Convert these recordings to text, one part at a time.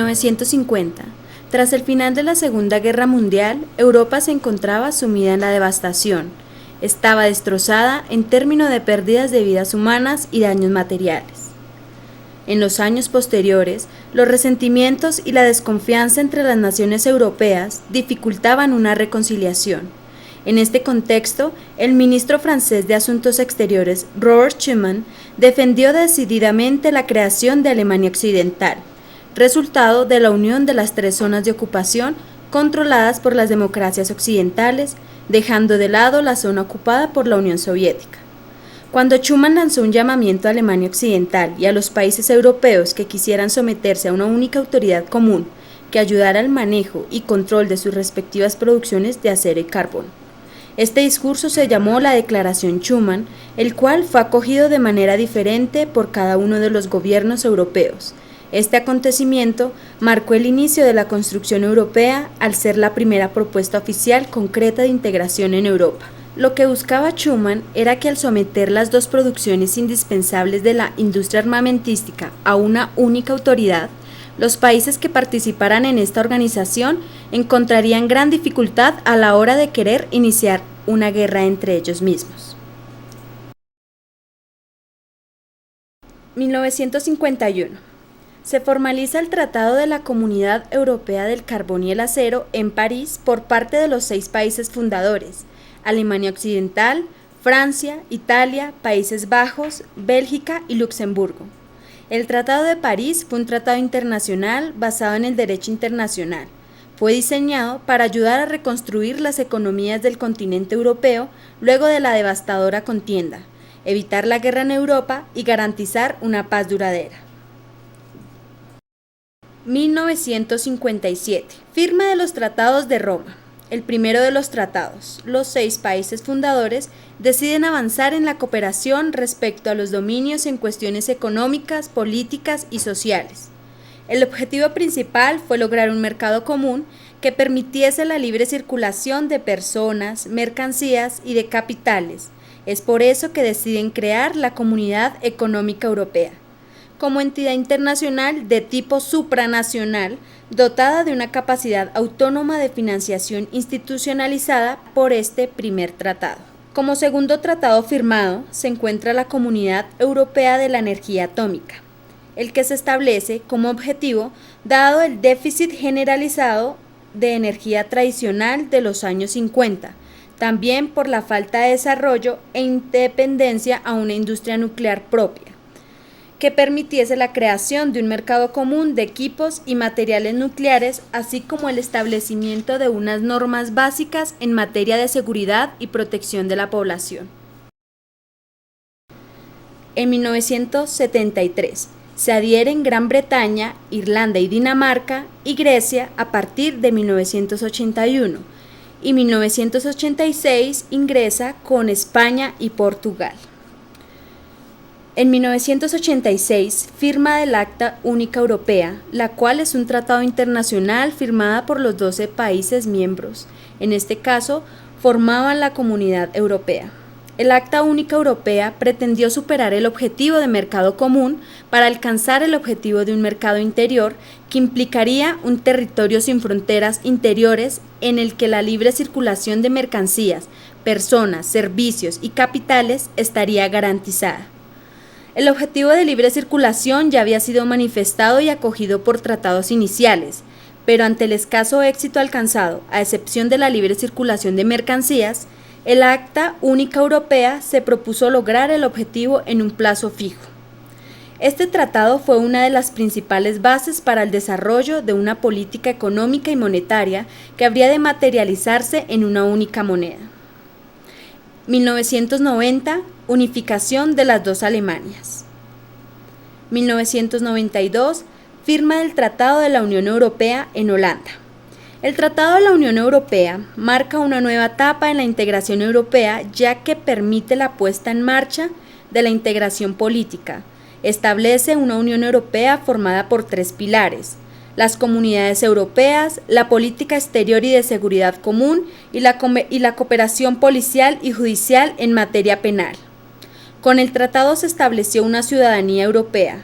1950. Tras el final de la Segunda Guerra Mundial, Europa se encontraba sumida en la devastación. Estaba destrozada en términos de pérdidas de vidas humanas y daños materiales. En los años posteriores, los resentimientos y la desconfianza entre las naciones europeas dificultaban una reconciliación. En este contexto, el ministro francés de Asuntos Exteriores, Robert Schuman, defendió decididamente la creación de Alemania Occidental, resultado de la unión de las tres zonas de ocupación controladas por las democracias occidentales, dejando de lado la zona ocupada por la Unión Soviética. Cuando Schuman lanzó un llamamiento a Alemania Occidental y a los países europeos que quisieran someterse a una única autoridad común que ayudara al manejo y control de sus respectivas producciones de acero y carbón. Este discurso se llamó la Declaración Schuman, el cual fue acogido de manera diferente por cada uno de los gobiernos europeos. Este acontecimiento marcó el inicio de la construcción europea al ser la primera propuesta oficial concreta de integración en Europa. Lo que buscaba Schuman era que al someter las dos producciones indispensables de la industria armamentística a una única autoridad, los países que participaran en esta organización encontrarían gran dificultad a la hora de querer iniciar una guerra entre ellos mismos. 1951. Se formaliza el Tratado de la Comunidad Europea del Carbón y el Acero en París por parte de los 6 países fundadores: Alemania Occidental, Francia, Italia, Países Bajos, Bélgica y Luxemburgo. El Tratado de París fue un tratado internacional basado en el derecho internacional. Fue diseñado para ayudar a reconstruir las economías del continente europeo luego de la devastadora contienda, evitar la guerra en Europa y garantizar una paz duradera. 1957. Firma de los Tratados de Roma. El primero de los tratados. Los 6 países fundadores deciden avanzar en la cooperación respecto a los dominios en cuestiones económicas, políticas y sociales. El objetivo principal fue lograr un mercado común que permitiese la libre circulación de personas, mercancías y de capitales. Es por eso que deciden crear la Comunidad Económica Europea, como entidad internacional de tipo supranacional, dotada de una capacidad autónoma de financiación institucionalizada por este primer tratado. Como segundo tratado firmado, se encuentra la Comunidad Europea de la Energía Atómica, el que se establece como objetivo, dado el déficit generalizado de energía tradicional de los años 50, también por la falta de desarrollo e independencia a una industria nuclear propia, que permitiese la creación de un mercado común de equipos y materiales nucleares, así como el establecimiento de unas normas básicas en materia de seguridad y protección de la población. En 1973, se adhieren Gran Bretaña, Irlanda y Dinamarca y Grecia a partir de 1981, y 1986 ingresa con España y Portugal. En 1986 firma del Acta Única Europea, la cual es un tratado internacional firmada por los 12 países miembros. En este caso, formaban la Comunidad Europea. El Acta Única Europea pretendió superar el objetivo de mercado común para alcanzar el objetivo de un mercado interior que implicaría un territorio sin fronteras interiores en el que la libre circulación de mercancías, personas, servicios y capitales estaría garantizada. El objetivo de libre circulación ya había sido manifestado y acogido por tratados iniciales, pero ante el escaso éxito alcanzado, a excepción de la libre circulación de mercancías, el Acta Única Europea se propuso lograr el objetivo en un plazo fijo. Este tratado fue una de las principales bases para el desarrollo de una política económica y monetaria que habría de materializarse en una única moneda. 1990. Unificación de las dos Alemanias. 1992. Firma del Tratado de la Unión Europea en Holanda. El Tratado de la Unión Europea marca una nueva etapa en la integración europea, ya que permite la puesta en marcha de la integración política. Establece una Unión Europea formada por 3 pilares: las comunidades europeas, la política exterior y de seguridad común y la cooperación policial y judicial en materia penal. Con el tratado se estableció una ciudadanía europea,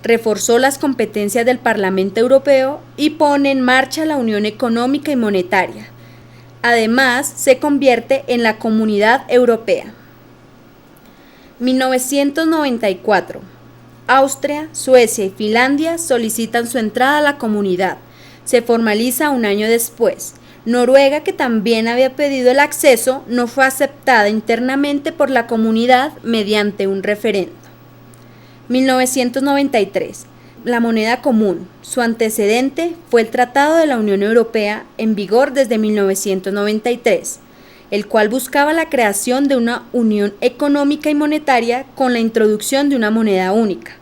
reforzó las competencias del Parlamento Europeo y pone en marcha la Unión Económica y Monetaria. Además, se convierte en la Comunidad Europea. 1994. Austria, Suecia y Finlandia solicitan su entrada a la comunidad. Se formaliza un año después. Noruega, que también había pedido el acceso, no fue aceptada internamente por la comunidad mediante un referendo. 1993. La moneda común. Su antecedente fue el Tratado de la Unión Europea, en vigor desde 1993, el cual buscaba la creación de una unión económica y monetaria con la introducción de una moneda única.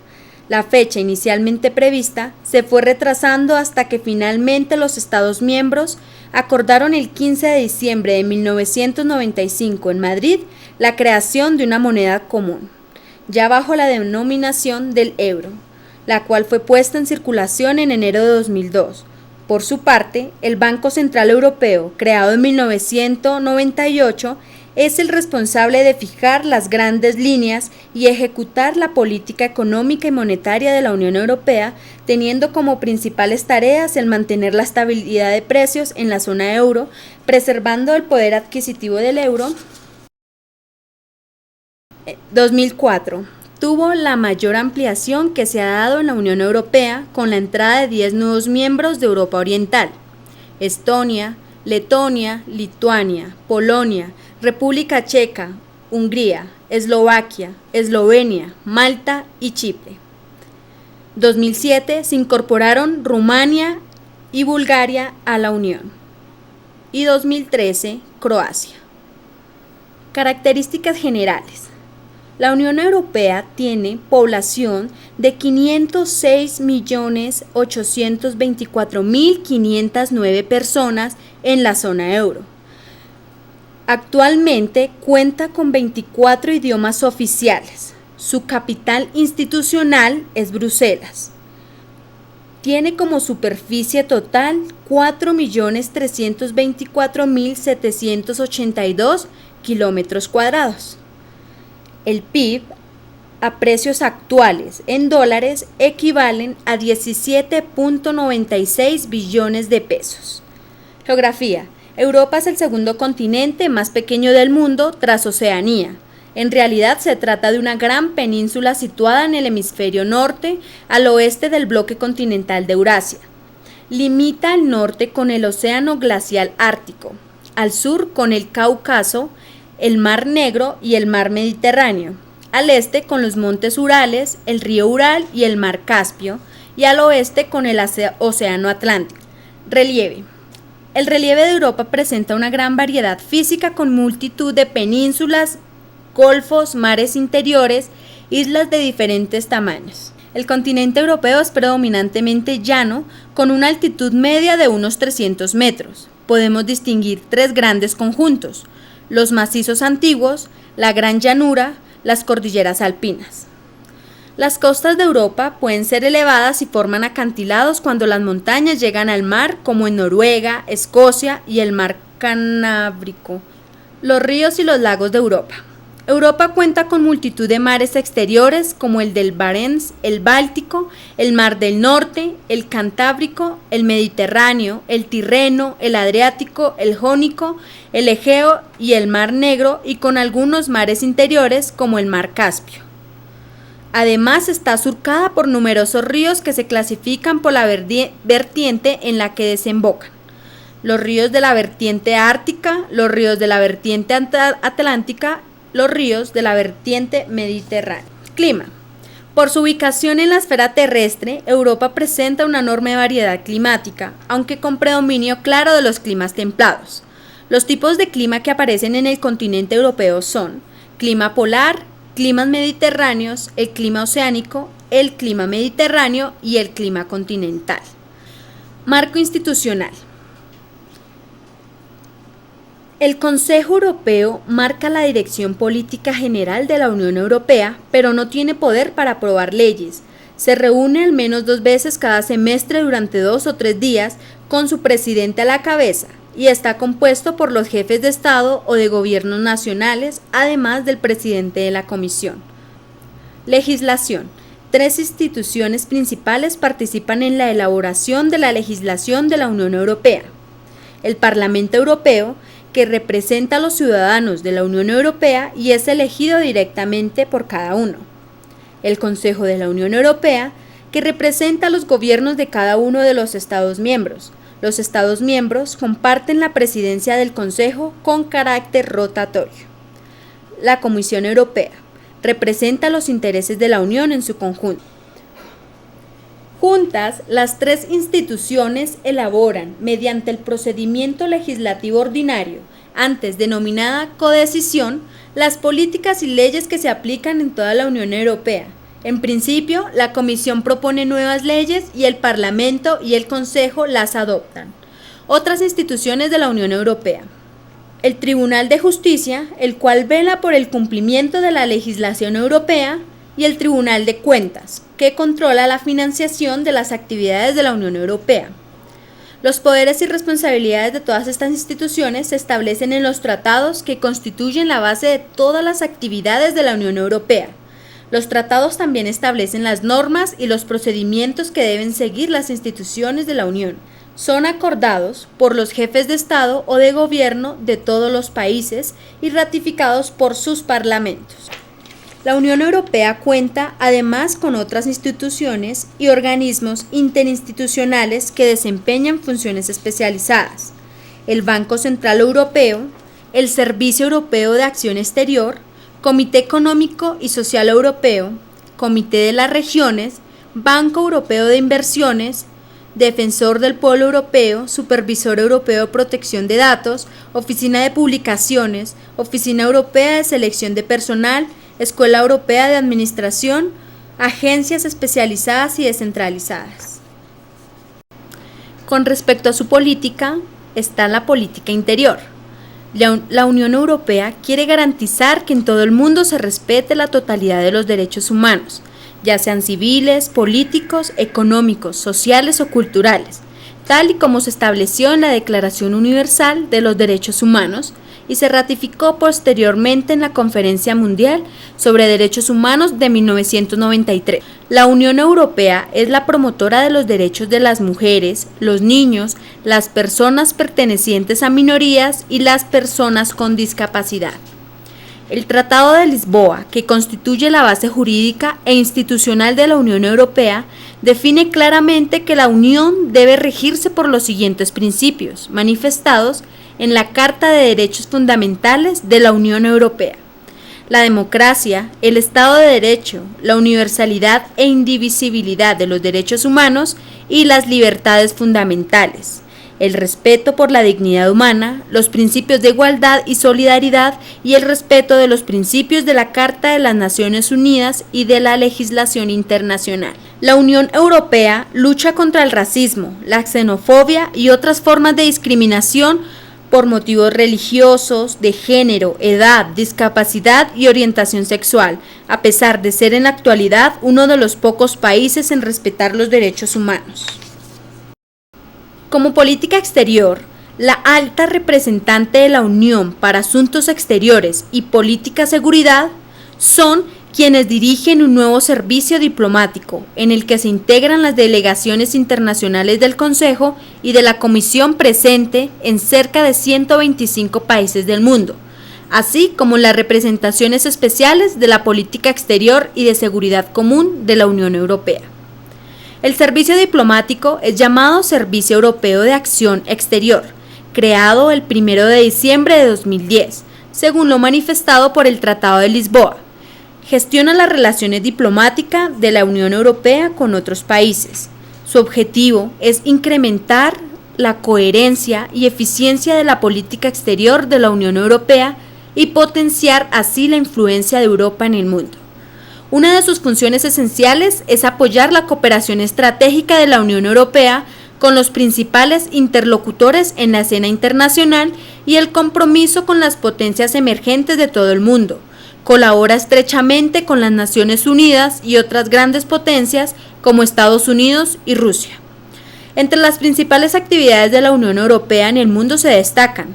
La fecha inicialmente prevista se fue retrasando hasta que finalmente los Estados miembros acordaron el 15 de diciembre de 1995 en Madrid la creación de una moneda común, ya bajo la denominación del euro, la cual fue puesta en circulación en enero de 2002. Por su parte, el Banco Central Europeo, creado en 1998, es el responsable de fijar las grandes líneas y ejecutar la política económica y monetaria de la Unión Europea, teniendo como principales tareas el mantener la estabilidad de precios en la zona euro, preservando el poder adquisitivo del euro. 2004. Tuvo la mayor ampliación que se ha dado en la Unión Europea, con la entrada de 10 nuevos miembros de Europa Oriental: Estonia, Letonia, Lituania, Polonia, República Checa, Hungría, Eslovaquia, Eslovenia, Malta y Chipre. 2007 se incorporaron Rumania y Bulgaria a la Unión. Y 2013, Croacia. Características generales. La Unión Europea tiene población de 506.824.509 personas en la zona euro. Actualmente cuenta con 24 idiomas oficiales. Su capital institucional es Bruselas. Tiene como superficie total 4.324.782 kilómetros cuadrados. El PIB, a precios actuales en dólares, equivalen a 17.96 billones de pesos. Geografía. Europa es el segundo continente más pequeño del mundo tras Oceanía. En realidad se trata de una gran península situada en el hemisferio norte, al oeste del bloque continental de Eurasia. Limita al norte con el Océano Glacial Ártico, al sur con el Cáucaso, el Mar Negro y el Mar Mediterráneo, al este con los montes Urales, el río Ural y el Mar Caspio, y al oeste con el Océano Atlántico. Relieve. El relieve de Europa presenta una gran variedad física con multitud de penínsulas, golfos, mares interiores, islas de diferentes tamaños. El continente europeo es predominantemente llano, con una altitud media de unos 300 metros. Podemos distinguir tres grandes conjuntos: los macizos antiguos, la gran llanura, las cordilleras alpinas. Las costas de Europa pueden ser elevadas y forman acantilados cuando las montañas llegan al mar, como en Noruega, Escocia y el mar Canábrico. Los ríos y los lagos de Europa. Europa cuenta con multitud de mares exteriores como el del Barents, el Báltico, el Mar del Norte, el Cantábrico, el Mediterráneo, el Tirreno, el Adriático, el Jónico, el Egeo y el Mar Negro, y con algunos mares interiores como el Mar Caspio. Además está surcada por numerosos ríos que se clasifican por la vertiente en la que desembocan: los ríos de la vertiente ártica, los ríos de la vertiente atlántica, los ríos de la vertiente mediterránea. Clima. Por su ubicación en la esfera terrestre, Europa presenta una enorme variedad climática, aunque con predominio claro de los climas templados. Los tipos de clima que aparecen en el continente europeo son clima polar, climas mediterráneos, el clima oceánico, el clima mediterráneo y el clima continental. Marco institucional. El Consejo Europeo marca la dirección política general de la Unión Europea, pero no tiene poder para aprobar leyes. Se reúne al menos 2 veces cada semestre durante 2 o 3 días, con su presidente a la cabeza, y está compuesto por los jefes de Estado o de gobiernos nacionales, además del presidente de la Comisión. Legislación. tres instituciones principales participan en la elaboración de la legislación de la Unión Europea. El Parlamento Europeo, que representa a los ciudadanos de la Unión Europea y es elegido directamente por cada uno. El Consejo de la Unión Europea, que representa a los gobiernos de cada uno de los Estados miembros. Los Estados miembros comparten la presidencia del Consejo con carácter rotatorio. La Comisión Europea representa los intereses de la Unión en su conjunto. Juntas, las tres instituciones elaboran, mediante el procedimiento legislativo ordinario, antes denominada codecisión, las políticas y leyes que se aplican en toda la Unión Europea. En principio, la Comisión propone nuevas leyes y el Parlamento y el Consejo las adoptan. Otras instituciones de la Unión Europea. El Tribunal de Justicia, el cual vela por el cumplimiento de la legislación europea, y el Tribunal de Cuentas, que controla la financiación de las actividades de la Unión Europea. Los poderes y responsabilidades de todas estas instituciones se establecen en los tratados que constituyen la base de todas las actividades de la Unión Europea. Los tratados también establecen las normas y los procedimientos que deben seguir las instituciones de la Unión. Son acordados por los jefes de Estado o de gobierno de todos los países y ratificados por sus parlamentos. La Unión Europea cuenta además con otras instituciones y organismos interinstitucionales que desempeñan funciones especializadas: el Banco Central Europeo, el Servicio Europeo de Acción Exterior, Comité Económico y Social Europeo, Comité de las Regiones, Banco Europeo de Inversiones, Defensor del Pueblo Europeo, Supervisor Europeo de Protección de Datos, Oficina de Publicaciones, Oficina Europea de Selección de Personal, Escuela Europea de Administración, agencias especializadas y descentralizadas. Con respecto a su política, está la política interior. La Unión Europea quiere garantizar que en todo el mundo se respete la totalidad de los derechos humanos, ya sean civiles, políticos, económicos, sociales o culturales, tal y como se estableció en la Declaración Universal de los Derechos Humanos y se ratificó posteriormente en la Conferencia Mundial sobre Derechos Humanos de 1993. La Unión Europea es la promotora de los derechos de las mujeres, los niños, las personas pertenecientes a minorías y las personas con discapacidad. El Tratado de Lisboa, que constituye la base jurídica e institucional de la Unión Europea, define claramente que la Unión debe regirse por los siguientes principios, manifestados en la Carta de Derechos Fundamentales de la Unión Europea: la democracia, el Estado de Derecho, la universalidad e indivisibilidad de los derechos humanos y las libertades fundamentales, el respeto por la dignidad humana, los principios de igualdad y solidaridad y el respeto de los principios de la Carta de las Naciones Unidas y de la legislación internacional. La Unión Europea lucha contra el racismo, la xenofobia y otras formas de discriminación por motivos religiosos, de género, edad, discapacidad y orientación sexual, a pesar de ser en la actualidad uno de los pocos países en respetar los derechos humanos. Como política exterior, la alta representante de la Unión para Asuntos Exteriores y Política de Seguridad son quienes dirigen un nuevo servicio diplomático en el que se integran las delegaciones internacionales del Consejo y de la Comisión presente en cerca de 125 países del mundo, así como las representaciones especiales de la política exterior y de seguridad común de la Unión Europea. El servicio diplomático es llamado Servicio Europeo de Acción Exterior, creado el 1 de diciembre de 2010, según lo manifestado por el Tratado de Lisboa. Gestiona las relaciones diplomáticas de la Unión Europea con otros países. Su objetivo es incrementar la coherencia y eficiencia de la política exterior de la Unión Europea y potenciar así la influencia de Europa en el mundo. Una de sus funciones esenciales es apoyar la cooperación estratégica de la Unión Europea con los principales interlocutores en la escena internacional y el compromiso con las potencias emergentes de todo el mundo. Colabora estrechamente con las Naciones Unidas y otras grandes potencias como Estados Unidos y Rusia. Entre las principales actividades de la Unión Europea en el mundo se destacan: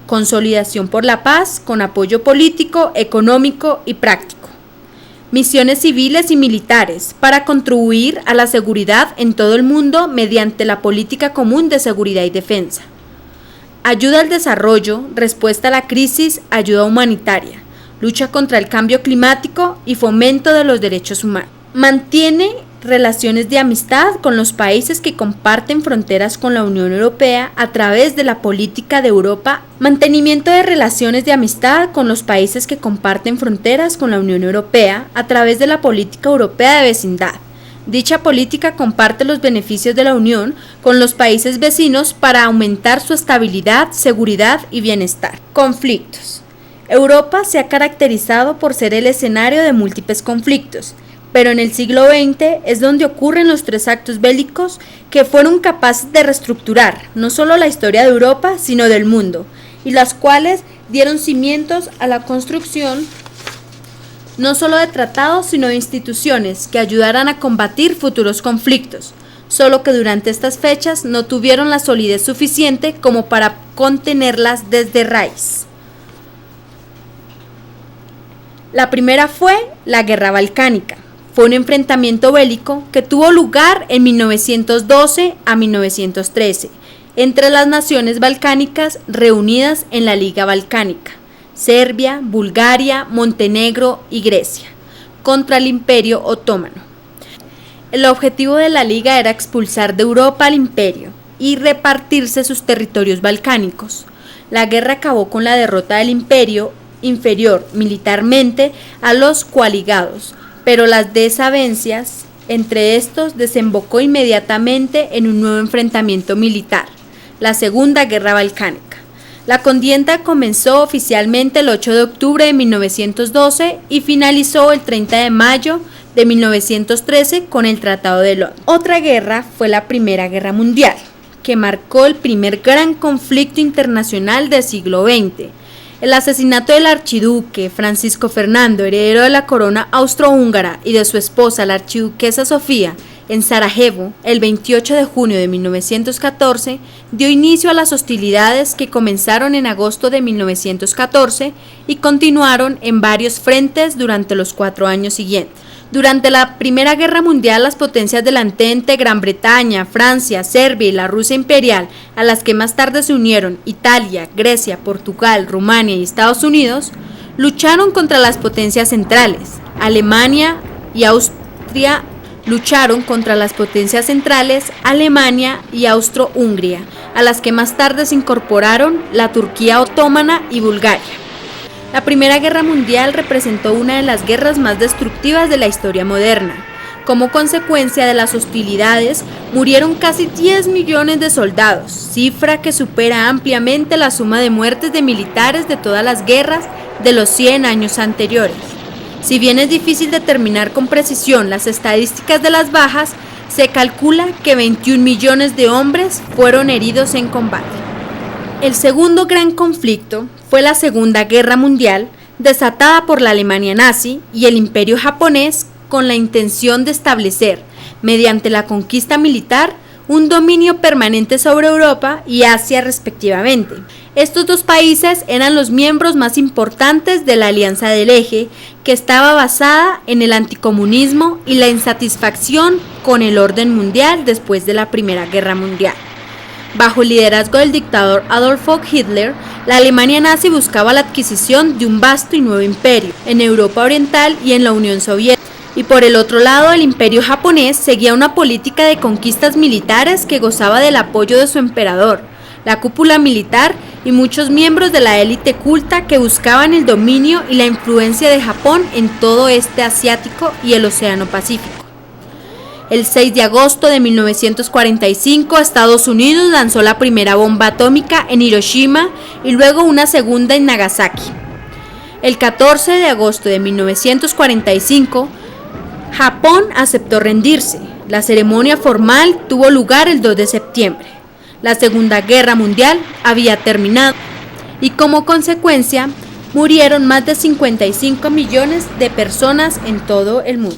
consolidación por la paz con apoyo político, económico y práctico; misiones civiles y militares para contribuir a la seguridad en todo el mundo mediante la política común de seguridad y defensa. Ayuda al desarrollo, respuesta a la crisis, ayuda humanitaria, lucha contra el cambio climático y fomento de los derechos humanos. Mantiene relaciones de amistad con los países que comparten fronteras con la Unión Europea a través de la política de Europa. Mantenimiento de relaciones de amistad con los países que comparten fronteras con la Unión Europea a través de la política europea de vecindad. Dicha política comparte los beneficios de la Unión con los países vecinos para aumentar su estabilidad, seguridad y bienestar. Conflictos. Europa se ha caracterizado por ser el escenario de múltiples conflictos, pero en el siglo XX es donde ocurren los 3 actos bélicos que fueron capaces de reestructurar no solo la historia de Europa, sino del mundo, y las cuales dieron cimientos a la construcción no solo de tratados, sino de instituciones que ayudaran a combatir futuros conflictos, solo que durante estas fechas no tuvieron la solidez suficiente como para contenerlas desde raíz. La primera fue la Guerra Balcánica. Fue un enfrentamiento bélico que tuvo lugar en 1912 a 1913 entre las naciones balcánicas reunidas en la Liga Balcánica, Serbia, Bulgaria, Montenegro y Grecia, contra el Imperio Otomano. El objetivo de la Liga era expulsar de Europa al Imperio y repartirse sus territorios balcánicos. La guerra acabó con la derrota del Imperio inferior militarmente a los coaligados, pero las desavenencias entre estos desembocó inmediatamente en un nuevo enfrentamiento militar, la Segunda Guerra Balcánica. La contienda comenzó oficialmente el 8 de octubre de 1912 y finalizó el 30 de mayo de 1913 con el Tratado de Londres. Otra guerra fue la Primera Guerra Mundial, que marcó el primer gran conflicto internacional del siglo XX. El asesinato del archiduque Francisco Fernando, heredero de la corona austrohúngara, y de su esposa, la archiduquesa Sofía, en Sarajevo, el 28 de junio de 1914, dio inicio a las hostilidades que comenzaron en agosto de 1914 y continuaron en varios frentes durante los 4 años siguientes. Durante la Primera Guerra Mundial, las potencias del Entente, Gran Bretaña, Francia, Serbia y la Rusia imperial, a las que más tarde se unieron Italia, Grecia, Portugal, Rumania y Estados Unidos, lucharon contra las potencias centrales. Alemania y Austria lucharon contra las potencias centrales, Alemania y Austro-Hungría, a las que más tarde se incorporaron la Turquía otomana y Bulgaria. La Primera Guerra Mundial representó una de las guerras más destructivas de la historia moderna. Como consecuencia de las hostilidades, murieron casi 10 millones de soldados, cifra que supera ampliamente la suma de muertes de militares de todas las guerras de los 100 años anteriores. Si bien es difícil determinar con precisión las estadísticas de las bajas, se calcula que 21 millones de hombres fueron heridos en combate. El segundo gran conflicto fue la Segunda Guerra Mundial, desatada por la Alemania nazi y el Imperio japonés con la intención de establecer, mediante la conquista militar, un dominio permanente sobre Europa y Asia respectivamente. Estos 2 países eran los miembros más importantes de la Alianza del Eje, que estaba basada en el anticomunismo y la insatisfacción con el orden mundial después de la Primera Guerra Mundial. Bajo el liderazgo del dictador Adolf Hitler, la Alemania nazi buscaba la adquisición de un vasto y nuevo imperio en Europa Oriental y en la Unión Soviética. Y por el otro lado, el Imperio japonés seguía una política de conquistas militares que gozaba del apoyo de su emperador, la cúpula militar y muchos miembros de la élite culta que buscaban el dominio y la influencia de Japón en todo este asiático y el Océano Pacífico. El 6 de agosto de 1945, Estados Unidos lanzó la primera bomba atómica en Hiroshima y luego una segunda en Nagasaki. El 14 de agosto de 1945, Japón aceptó rendirse. La ceremonia formal tuvo lugar el 2 de septiembre. La Segunda Guerra Mundial había terminado y como consecuencia murieron más de 55 millones de personas en todo el mundo.